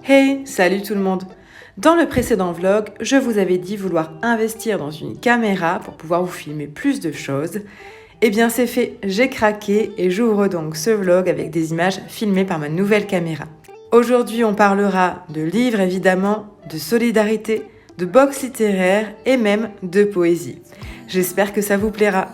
Hey, salut tout le monde! Dans le précédent vlog, je vous avais dit vouloir investir dans une caméra pour pouvoir vous filmer plus de choses. Eh bien c'est fait, j'ai craqué et j'ouvre donc ce vlog avec des images filmées par ma nouvelle caméra. Aujourd'hui on parlera de livres évidemment, de solidarité, de boxe littéraire et même de poésie. J'espère que ça vous plaira.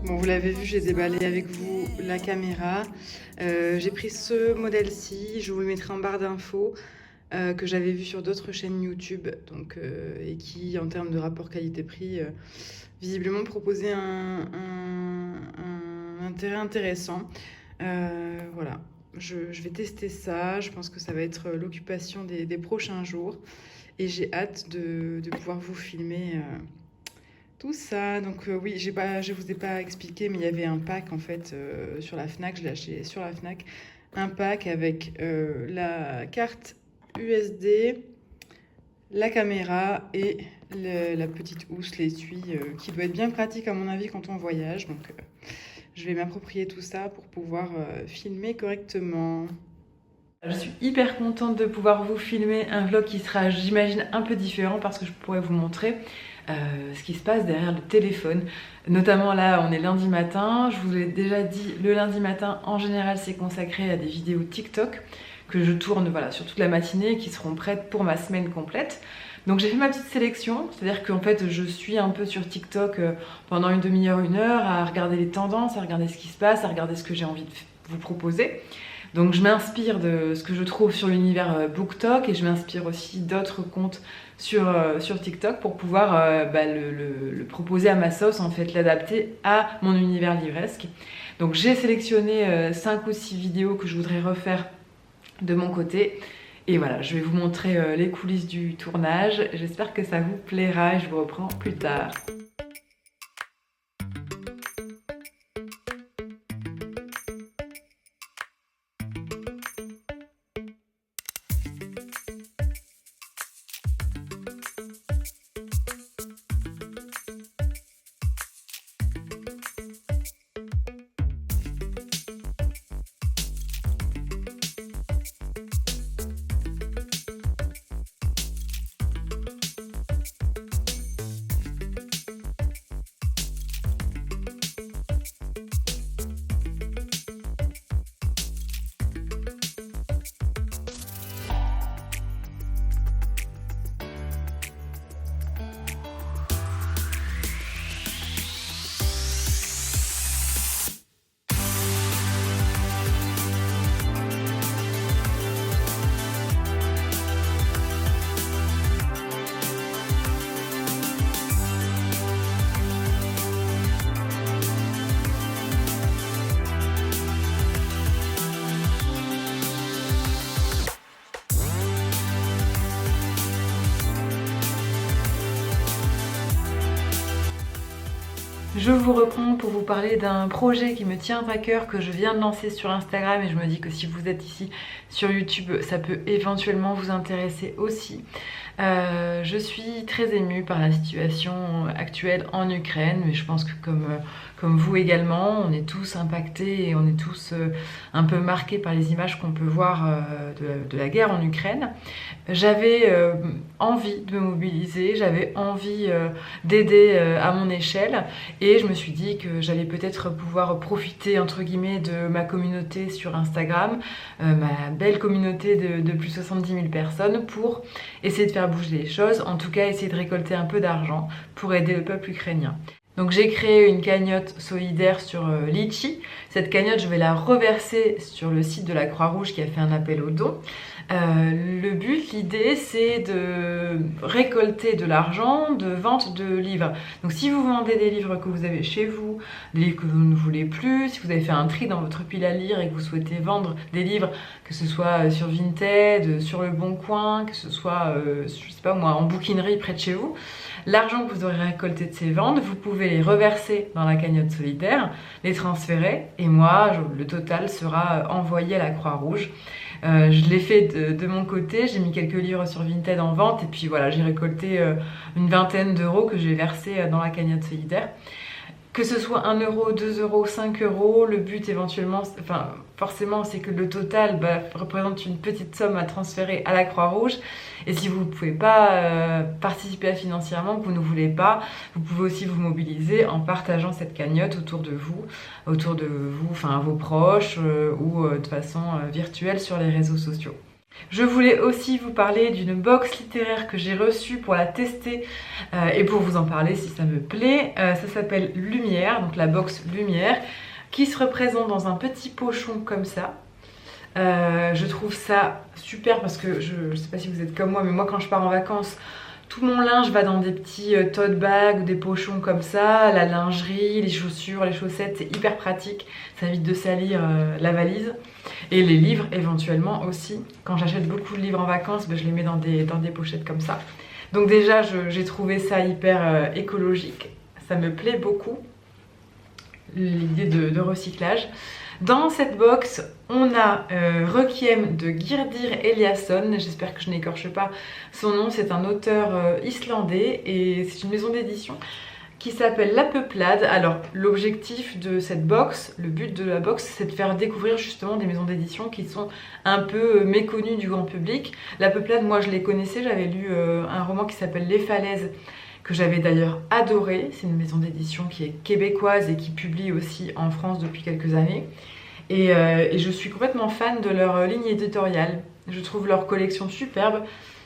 Bon, vous l'avez vu, j'ai déballé avec vous la caméra. J'ai pris ce modèle-ci, je vous le mettrai en barre d'infos, que j'avais vu sur d'autres chaînes YouTube, donc, et qui, en termes de rapport qualité-prix, visiblement proposait un intérêt intéressant. Voilà, je vais tester ça, je pense que ça va être l'occupation des prochains jours, et j'ai hâte de pouvoir vous filmer tout ça. Donc oui, je vous ai pas expliqué, mais il y avait un pack en fait sur la Fnac, je l'ai acheté sur la Fnac, un pack avec la carte USD, la caméra et la petite housse, l'étui, qui doit être bien pratique à mon avis quand on voyage. Donc je vais m'approprier tout ça pour pouvoir filmer correctement. Je suis hyper contente de pouvoir vous filmer un vlog qui sera, j'imagine, un peu différent parce que je pourrais vous montrer ce qui se passe derrière le téléphone. Notamment là, on est lundi matin. Je vous ai déjà dit, le lundi matin, en général, c'est consacré à des vidéos TikTok que je tourne voilà, sur toute la matinée et qui seront prêtes pour ma semaine complète. Donc j'ai fait ma petite sélection, c'est-à-dire qu'en fait je suis un peu sur TikTok pendant une demi-heure, une heure, à regarder les tendances, à regarder ce qui se passe, à regarder ce que j'ai envie de vous proposer. Donc je m'inspire de ce que je trouve sur l'univers BookTok et je m'inspire aussi d'autres comptes sur TikTok pour pouvoir le proposer à ma sauce, en fait, l'adapter à mon univers livresque. Donc j'ai sélectionné 5 ou 6 vidéos que je voudrais refaire de mon côté. Et voilà, je vais vous montrer les coulisses du tournage. J'espère que ça vous plaira et je vous reprends plus tard. Je vous reprends pour vous parler d'un projet qui me tient à cœur, que je viens de lancer sur Instagram, et je me dis que si vous êtes ici sur YouTube, ça peut éventuellement vous intéresser aussi. Je suis très émue par la situation actuelle en Ukraine, mais je pense que comme vous également, on est tous impactés et on est tous un peu marqués par les images qu'on peut voir de la guerre en Ukraine. J'avais envie de me mobiliser, j'avais envie d'aider à mon échelle, et je me suis dit que j'allais peut-être pouvoir profiter entre guillemets de ma communauté sur Instagram, ma belle communauté de plus de 70 000 personnes, pour essayer de faire bouger les choses, en tout cas essayer de récolter un peu d'argent pour aider le peuple ukrainien. Donc j'ai créé une cagnotte solidaire sur Litchi, Cette cagnotte, je vais la reverser sur le site de la Croix-Rouge qui a fait un appel aux dons. Le but, l'idée, c'est de récolter de l'argent de vente de livres. Donc si vous vendez des livres que vous avez chez vous, des livres que vous ne voulez plus, si vous avez fait un tri dans votre pile à lire et que vous souhaitez vendre des livres, que ce soit sur Vinted, sur Le Bon Coin, que ce soit, je sais pas moi, en bouquinerie près de chez vous, l'argent que vous aurez récolté de ces ventes, vous pouvez les reverser dans la cagnotte solidaire, les transférer, et moi, le total sera envoyé à la Croix-Rouge. Je l'ai fait de mon côté, j'ai mis quelques livres sur Vinted en vente, et puis voilà, j'ai récolté une vingtaine d'euros que j'ai versé dans la cagnotte solidaire. Que ce soit 1 euro, 2 euros, 5 euros, le but éventuellement, enfin forcément c'est que le total représente une petite somme à transférer à la Croix-Rouge. Et si vous ne pouvez pas participer financièrement, que vous ne voulez pas, vous pouvez aussi vous mobiliser en partageant cette cagnotte autour de vous, enfin vos proches ou de façon virtuelle sur les réseaux sociaux. Je voulais aussi vous parler d'une box littéraire que j'ai reçue pour la tester et pour vous en parler si ça me plaît. Ça s'appelle Lumière, donc la box Lumière, qui se représente dans un petit pochon comme ça. Je trouve ça super parce que je ne sais pas si vous êtes comme moi, mais moi quand je pars en vacances, tout mon linge va dans des petits tote bags ou des pochons comme ça, la lingerie, les chaussures, les chaussettes, c'est hyper pratique, ça évite de salir la valise. Et les livres éventuellement aussi, quand j'achète beaucoup de livres en vacances, je les mets dans des pochettes comme ça. Donc déjà j'ai trouvé ça hyper écologique, ça me plaît beaucoup, l'idée de recyclage. Dans cette box, on a Requiem de Gyrðir Elíasson, j'espère que je n'écorche pas son nom, c'est un auteur islandais et c'est une maison d'édition qui s'appelle La Peuplade. Alors l'objectif de cette box, le but de la box, c'est de faire découvrir justement des maisons d'édition qui sont un peu méconnues du grand public. La Peuplade, moi je les connaissais, j'avais lu un roman qui s'appelle Les Falaises, que j'avais d'ailleurs adoré. C'est une maison d'édition qui est québécoise et qui publie aussi en France depuis quelques années. Et je suis complètement fan de leur ligne éditoriale. Je trouve leur collection superbe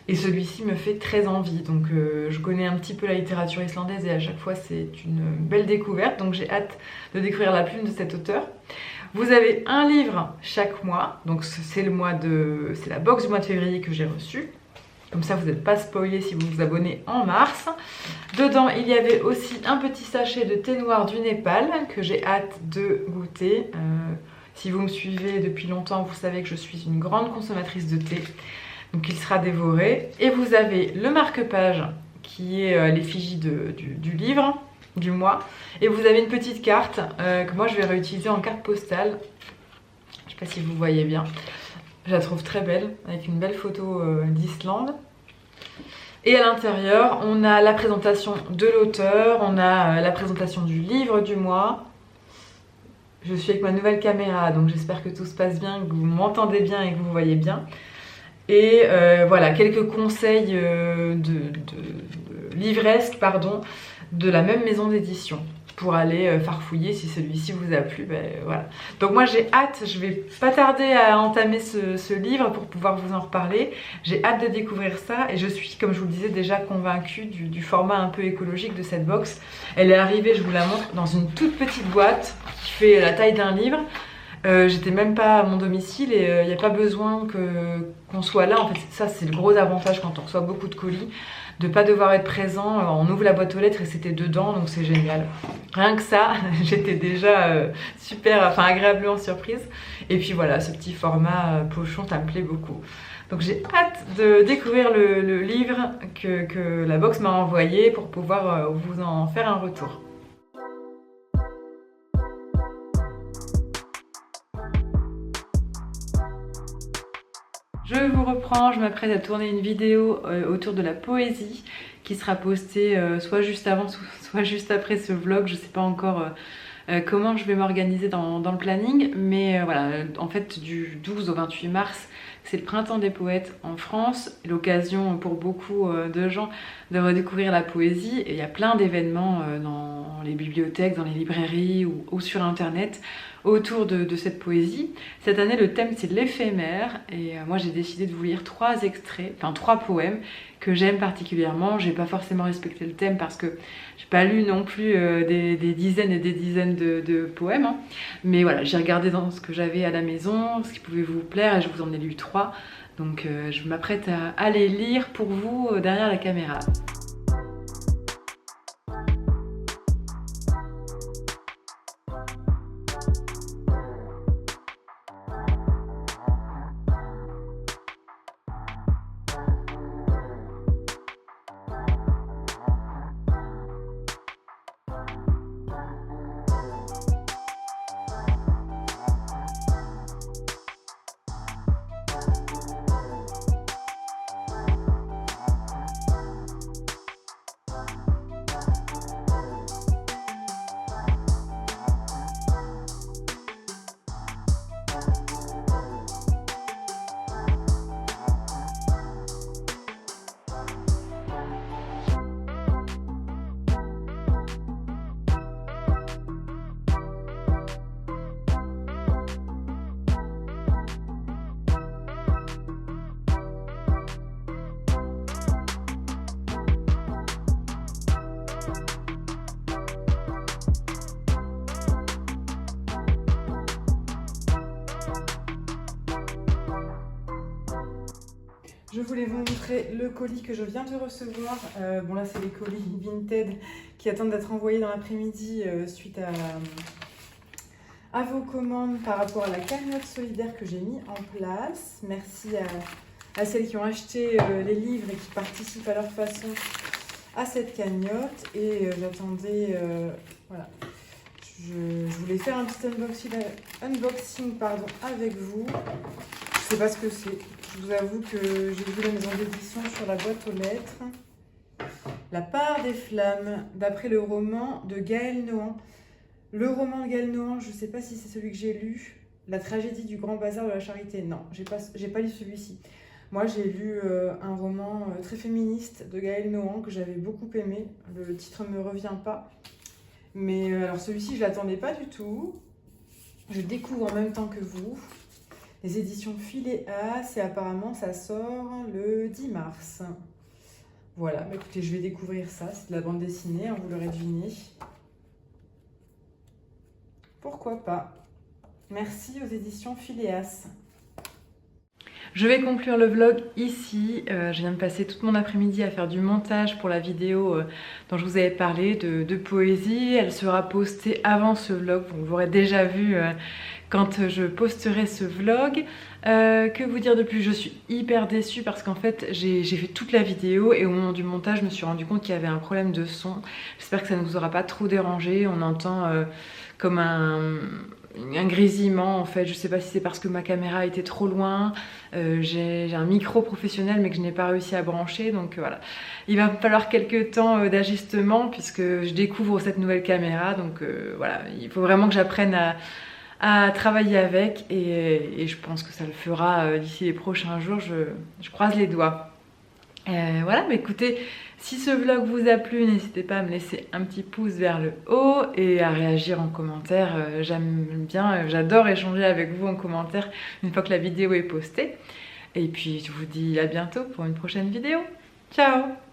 et celui-ci me fait très envie. Donc je connais un petit peu la littérature islandaise et à chaque fois c'est une belle découverte. Donc j'ai hâte de découvrir la plume de cet auteur. Vous avez un livre chaque mois. Donc c'est la box du mois de février que j'ai reçue. Comme ça, vous n'êtes pas spoilé si vous vous abonnez en mars. Dedans, il y avait aussi un petit sachet de thé noir du Népal que j'ai hâte de goûter. Si vous me suivez depuis longtemps, vous savez que je suis une grande consommatrice de thé. Donc il sera dévoré. Et vous avez le marque-page qui est l'effigie du livre du mois. Et vous avez une petite carte que moi je vais réutiliser en carte postale. Je ne sais pas si vous voyez bien. Je la trouve très belle, avec une belle photo d'Islande. Et à l'intérieur, on a la présentation de l'auteur, on a la présentation du livre du mois. Je suis avec ma nouvelle caméra, donc j'espère que tout se passe bien, que vous m'entendez bien et que vous voyez bien. Et voilà, quelques conseils livresques, de la même maison d'édition, pour aller farfouiller si celui-ci vous a plu, voilà. Donc moi j'ai hâte, je vais pas tarder à entamer ce livre pour pouvoir vous en reparler. J'ai hâte de découvrir ça et je suis, comme je vous le disais, déjà convaincue du format un peu écologique de cette box. Elle est arrivée, je vous la montre, dans une toute petite boîte qui fait la taille d'un livre. J'étais même pas à mon domicile et il n'y a pas besoin qu'on soit là. En fait, ça c'est le gros avantage quand on reçoit beaucoup de colis, de pas devoir être présent. On ouvre la boîte aux lettres et c'était dedans, donc c'est génial. Rien que ça, j'étais déjà agréablement surprise. Et puis voilà, ce petit format pochon, ça me plaît beaucoup. Donc j'ai hâte de découvrir le livre que la box m'a envoyé pour pouvoir vous en faire un retour. Je vous reprends, je m'apprête à tourner une vidéo autour de la poésie qui sera postée soit juste avant, soit juste après ce vlog. Je ne sais pas encore comment je vais m'organiser dans le planning, mais voilà, en fait du 12 au 28 mars, c'est le printemps des poètes en France, l'occasion pour beaucoup de gens de redécouvrir la poésie. Et il y a plein d'événements dans les bibliothèques, dans les librairies ou sur internet autour de cette poésie. Cette année, le thème c'est l'éphémère et moi j'ai décidé de vous lire 3 extraits, enfin 3 poèmes que j'aime particulièrement. J'ai pas forcément respecté le thème parce que j'ai pas lu non plus des dizaines et des dizaines de poèmes, hein. Mais voilà, j'ai regardé dans ce que j'avais à la maison, ce qui pouvait vous plaire et je vous en ai lu 3. Donc je m'apprête à les lire pour vous derrière la caméra. Je voulais vous montrer le colis que je viens de recevoir. Bon là c'est les colis Vinted qui attendent d'être envoyés dans l'après-midi suite à vos commandes par rapport à la cagnotte solidaire que j'ai mis en place. Merci à celles qui ont acheté les livres et qui participent à leur façon à cette cagnotte. Et j'attendais, voilà, je voulais faire un petit unboxing avec vous. Je sais pas ce que c'est. Je vous avoue que j'ai vu la maison d'édition sur la boîte aux lettres. La part des flammes, d'après le roman de Gaël Nohan. Le roman de Gaël Nohan, je ne sais pas si c'est celui que j'ai lu. La tragédie du grand bazar de la charité. Non, j'ai pas lu celui-ci. Moi, j'ai lu un roman très féministe de Gaël Nohan que j'avais beaucoup aimé. Le titre ne me revient pas. Mais alors celui-ci, je ne l'attendais pas du tout. Je découvre en même temps que vous. Les éditions Phileas et apparemment ça sort le 10 mars. Voilà, bah écoutez, je vais découvrir ça. C'est de la bande dessinée, hein, vous l'aurez deviné. Pourquoi pas. Merci aux éditions Phileas. Je vais conclure le vlog ici. Je viens de passer toute mon après-midi à faire du montage pour la vidéo dont je vous avais parlé de poésie. Elle sera postée avant ce vlog, vous l'aurez déjà vu quand je posterai ce vlog. Que vous dire de plus? Je suis hyper déçue parce qu'en fait j'ai fait toute la vidéo et au moment du montage je me suis rendu compte qu'il y avait un problème de son. J'espère que ça ne vous aura pas trop dérangé. On entend comme un grésillement en fait. Je sais pas si c'est parce que ma caméra était trop loin. J'ai un micro professionnel mais que je n'ai pas réussi à brancher, donc voilà. Il va me falloir quelques temps d'ajustement puisque je découvre cette nouvelle caméra, donc voilà, il faut vraiment que j'apprenne à travailler avec et je pense que ça le fera d'ici les prochains jours, je croise les doigts. Voilà, mais écoutez, si ce vlog vous a plu, n'hésitez pas à me laisser un petit pouce vers le haut et à réagir en commentaire. J'aime bien, j'adore échanger avec vous en commentaire une fois que la vidéo est postée. Et puis je vous dis à bientôt pour une prochaine vidéo. Ciao!